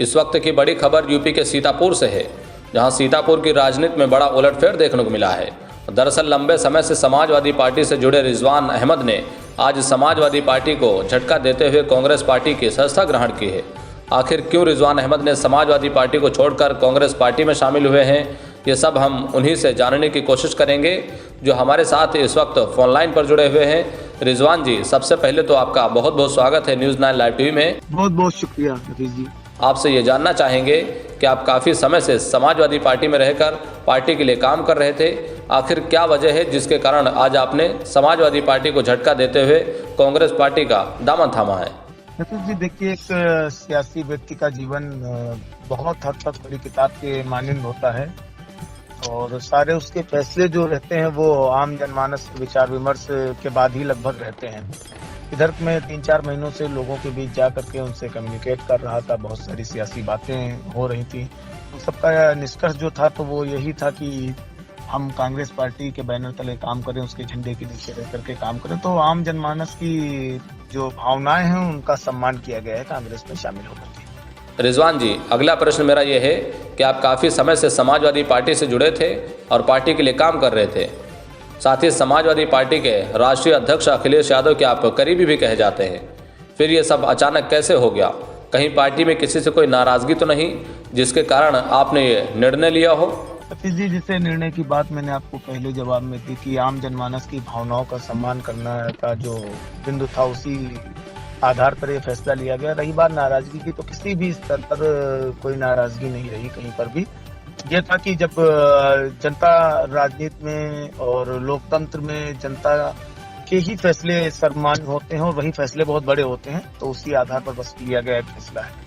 इस वक्त की बड़ी खबर यूपी के सीतापुर से है, जहां सीतापुर की राजनीति में बड़ा उलटफेर देखने को मिला है। दरअसल लंबे समय से समाजवादी पार्टी से जुड़े रिजवान अहमद ने आज समाजवादी पार्टी को झटका देते हुए कांग्रेस पार्टी की सदस्यता ग्रहण की है। आखिर क्यों रिजवान अहमद ने समाजवादी पार्टी को छोड़कर कांग्रेस पार्टी में शामिल हुए हैं, ये सब हम उन्हीं से जानने की कोशिश करेंगे जो हमारे साथ इस वक्त फोन लाइन पर जुड़े हुए हैं। रिजवान जी, सबसे पहले तो आपका बहुत बहुत स्वागत है न्यूज़ 9 लाइव टीवी में। बहुत बहुत शुक्रिया हफीज जी। आपसे ये जानना चाहेंगे कि आप काफ़ी समय से समाजवादी पार्टी में रहकर पार्टी के लिए काम कर रहे थे। आखिर क्या वजह है जिसके कारण आज आपने समाजवादी पार्टी को झटका देते हुए कांग्रेस पार्टी का दामन थामा है? हफीज जी, देखिए, एक सियासी व्यक्ति का जीवन बहुत हद तक बड़ी किताब के मानंद होता है और सारे उसके फैसले जो रहते हैं वो आम जनमानस विचार विमर्श के बाद ही लगभग रहते हैं। इधर मैं 3-4 महीनों से लोगों के बीच जा करके उनसे कम्युनिकेट कर रहा था, बहुत सारी सियासी बातें हो रही थी। उन सबका निष्कर्ष जो था तो वो यही था कि हम कांग्रेस पार्टी के बैनर तले काम करें, उसके झंडे के नीचे रह करके काम करें। तो आम जनमानस की जो भावनाएं हैं उनका सम्मान किया गया है कांग्रेस में शामिल होकर के। रिजवान जी, अगला प्रश्न मेरा ये है कि आप काफ़ी समय से समाजवादी पार्टी से जुड़े थे और पार्टी के लिए काम कर रहे थे। साथ ही समाजवादी पार्टी के राष्ट्रीय अध्यक्ष अखिलेश यादव के आप करीबी भी कहे जाते हैं। फिर ये सब अचानक कैसे हो गया? कहीं पार्टी में किसी से कोई नाराजगी तो नहीं जिसके कारण आपने ये निर्णय लिया हो? हफीज जी, जिसे निर्णय की बात मैंने आपको पहले जवाब में दी कि आम जनमानस की भावनाओं का सम्मान करना का जो बिंदु था उसी आधार पर यह फैसला लिया गया। रही बात नाराजगी की, तो किसी भी स्तर पर कोई नाराजगी नहीं रही कहीं पर भी। यह था कि जब जनता राजनीति में और लोकतंत्र में जनता के ही फैसले सर्वमान्य होते हैं और वही फैसले बहुत बड़े होते हैं, तो उसी आधार पर बस लिया गया एक फैसला है।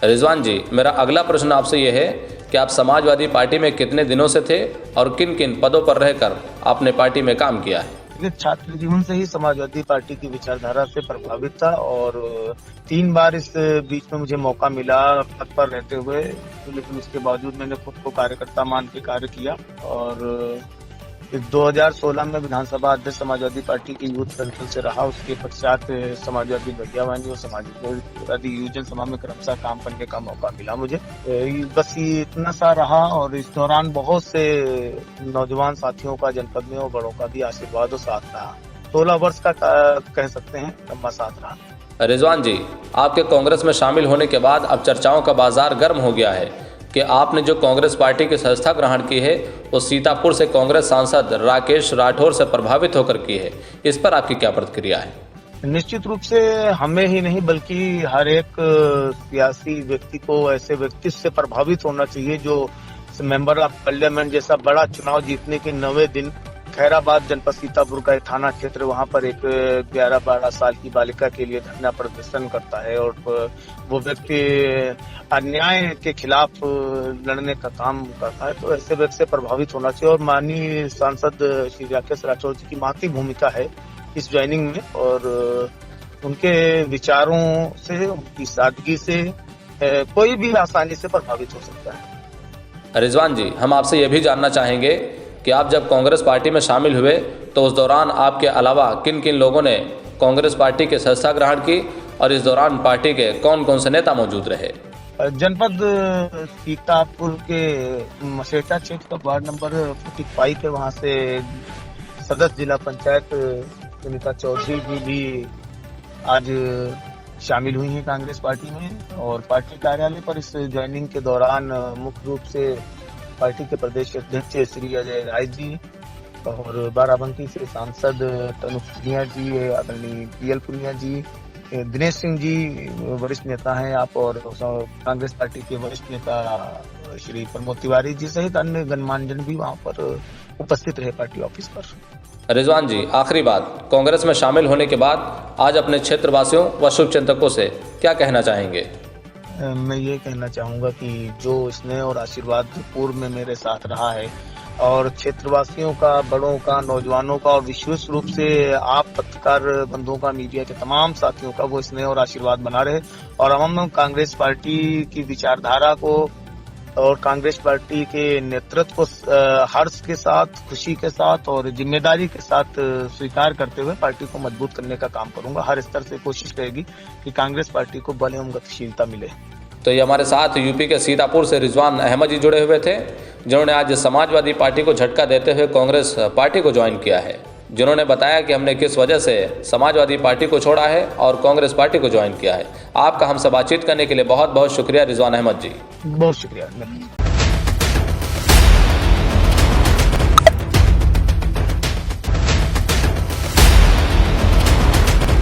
रिजवान जी, मेरा अगला प्रश्न आपसे यह है कि आप समाजवादी पार्टी में कितने दिनों से थे और किन किन पदों पर रहकर आपने पार्टी में काम किया है? छात्र जीवन से ही समाजवादी पार्टी की विचारधारा से प्रभावित था और 3 बार इस बीच में मुझे मौका मिला पद पर रहते हुए, लेकिन उसके बावजूद मैंने खुद को कार्यकर्ता मान के कार्य किया और 2016 में विधानसभा अध्यक्ष समाजवादी पार्टी की यूथ सेंट्रल से रहा। उसके पश्चात समाजवादी भैयावानी और समाजवादी युवजन सभा में क्रमशः काम करने का मौका मिला मुझे। बस ये इतना सा रहा और इस दौरान बहुत से नौजवान साथियों का जनपद में और बड़ों का भी आशीर्वाद और साथ रहा। 16 वर्ष का कह सकते हैं लंबा साथ रहा। रिजवान जी, आपके कांग्रेस में शामिल होने के बाद अब चर्चाओं का बाजार गर्म हो गया है कि आपने जो कांग्रेस पार्टी की सदस्यता ग्रहण की है वो सीतापुर से कांग्रेस सांसद राकेश राठौर से प्रभावित होकर की है। इस पर आपकी क्या प्रतिक्रिया है? निश्चित रूप से हमें ही नहीं बल्कि हर एक सियासी व्यक्ति को ऐसे व्यक्ति से प्रभावित होना चाहिए जो मेंबर ऑफ पार्लियामेंट जैसा बड़ा चुनाव जीतने के 9वें दिन खैराबाद जनपद सीतापुर का एक थाना क्षेत्र, वहां पर एक 11-12 साल की बालिका के लिए धरना प्रदर्शन करता है और वो व्यक्ति अन्याय के खिलाफ लड़ने का काम करता है। तो ऐसे व्यक्ति से प्रभावित होना चाहिए और माननीय सांसद श्री राकेश राठौर जी की महती भूमिका है इस ज्वाइनिंग में और उनके विचारों से, उनकी सादगी से कोई भी आसानी से प्रभावित हो सकता है। रिजवान जी, हम आपसे ये भी जानना चाहेंगे कि आप जब कांग्रेस पार्टी में शामिल हुए तो उस दौरान आपके अलावा किन किन लोगों ने कांग्रेस पार्टी के सदस्यता ग्रहण की और इस दौरान पार्टी के कौन कौन से नेता मौजूद रहे? जनपद सीतापुर के मसेटा क्षेत्र का वार्ड नंबर 45 है, वहां से सदस्य जिला पंचायत सुनीता चौधरी जी भी आज शामिल हुई हैं कांग्रेस पार्टी में और पार्टी कार्यालय पर इस ज्वाइनिंग के दौरान मुख्य रूप से पार्टी के प्रदेश अध्यक्ष श्री अजय राय जी और बाराबंकी से सांसद तनु पुनिया जी, आदरणीय PL पुनिया जी, दिनेश सिंह जी वरिष्ठ नेता हैं आप, और कांग्रेस पार्टी के वरिष्ठ नेता श्री प्रमोद तिवारी जी सहित अन्य गणमान्यजन भी वहां पर उपस्थित रहे पार्टी ऑफिस पर। रिजवान जी, आखिरी बात, कांग्रेस में शामिल होने के बाद आज अपने क्षेत्रवासियों व शुभचिंतकों से क्या कहना चाहेंगे? मैं ये कहना चाहूंगा कि जो स्नेह और आशीर्वाद पूर्व में मेरे साथ रहा है और क्षेत्रवासियों का, बड़ों का, नौजवानों का और विशेष रूप से आप पत्रकार बंधुओं का, मीडिया के तमाम साथियों का वो स्नेह और आशीर्वाद बना रहे और हम कांग्रेस पार्टी की विचारधारा को और कांग्रेस पार्टी के नेतृत्व को हर्ष के साथ, खुशी के साथ और जिम्मेदारी के साथ स्वीकार करते हुए पार्टी को मजबूत करने का काम करूंगा। हर स्तर से कोशिश रहेगी कि कांग्रेस पार्टी को बल एवं गतिशीलता मिले। तो ये हमारे साथ यूपी के सीतापुर से रिजवान अहमद जी जुड़े हुए थे, जिन्होंने आज समाजवादी पार्टी को झटका देते हुए कांग्रेस पार्टी को ज्वाइन किया है। जिन्होंने बताया कि हमने किस वजह से समाजवादी पार्टी को छोड़ा है और कांग्रेस पार्टी को ज्वाइन किया है। आपका हमसे बातचीत करने के लिए बहुत बहुत शुक्रिया रिजवान अहमद जी। बहुत शुक्रिया।